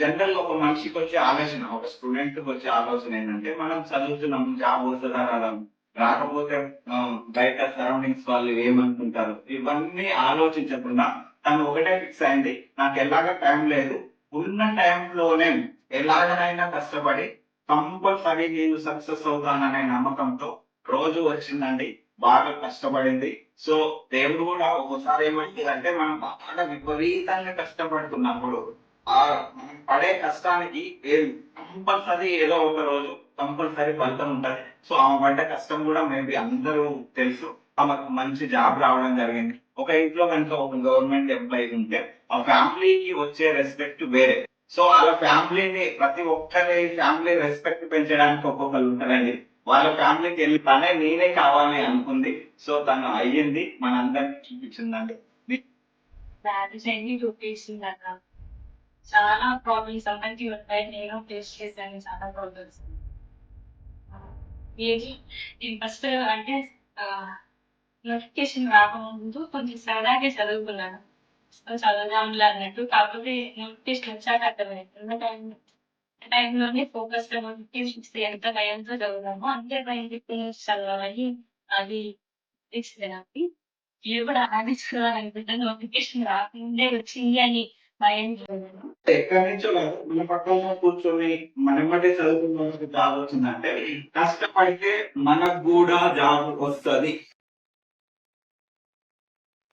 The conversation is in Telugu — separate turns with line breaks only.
జనరల్ గా ఒక మనిషికి వచ్చే ఆలోచన, ఒక స్టూడెంట్ కి వచ్చే ఆలోచన ఏంటంటే మనం చదువుతున్నాం, జాబ్ వస్తుందా రాదా, రాకపోతే బయట సరౌండింగ్స్ వాళ్ళు ఏమనుకుంటారు, ఇవన్నీ ఆలోచించకుండా తను ఒకటే ఫిక్స్ అయింది, నాకు ఎలాగ టైం లేదు, ఉన్న టైంలోనే ఎలాగనైనా కష్టపడి కంపల్సరీ నేను సక్సెస్ అవుతాననే నమ్మకంతో రోజు వచ్చిందండి, బాగా కష్టపడింది. సో దేవుడు కూడా ఒకసారి ఏమంటుందంటే మనం బాగా విపరీతంగా కష్టపడుతున్నప్పుడు ఆ మనం పడే కష్టానికి కంపల్సరీ ఏదో ఒక రోజు కంపల్సరీ ఫలితం ఉంటది. సో ఆమె పడ్డ కష్టం కూడా మేబీ అందరూ తెలుసు. ఆమెకు మంచి జాబ్ రావడం జరిగింది. ఒక ఇంట్లో కనుక ఒక గవర్నమెంట్ ఎంప్లాయీ ఉంటే ఆ ఫ్యామిలీకి వచ్చే రెస్పెక్ట్ వేరే. సో వాళ్ళ ఫ్యామిలీని ప్రతి ఒక్కరి ఫ్యామిలీ రెస్పెక్ట్ పెంచడానికి ఒక్కొక్కరు ఉంటారండి. వాళ్ళ ఫ్యామిలీకి వెళ్ళి తనే నేనే కావాలి అనుకుంది. సో తను అయ్యింది, మనందరికి చూపించిందండి.
చూపించిందన్న చాలా ప్రాబ్లమ్స్ అందరికీ ఉంటాయి. నేను ఫేస్ చేశాను చాలా ప్రాబ్లమ్స్. ఏది నేను ఫస్ట్ అంటే నోటిఫికేషన్ రాకముందు కొంచెం సరదాగా చదువుకున్నాను. చదవదాంలే అన్నట్టు. కాకపోతే నోటిఫికేషన్ వచ్చాక అర్థమైంది. ఉన్న టైంలోనే ఫోకస్‌గా నోటిఫికేషన్స్ ఎంత భయంతో చదివామో అంతే భయంతో చదవాలని అది తెలిసింది నాకు. మీరు కూడా అలానే చదవాలనుకుంటే నోటిఫికేషన్ రాకముందే వచ్చింది అని భయం లేదు.
ఎక్కడి నుంచో కాదు, మన పక్కన కూర్చొని మనమ్మటే చదువుకున్న జాబ్ వచ్చిందంటే కష్టపడితే మనకు కూడా జాబ్ వస్తది.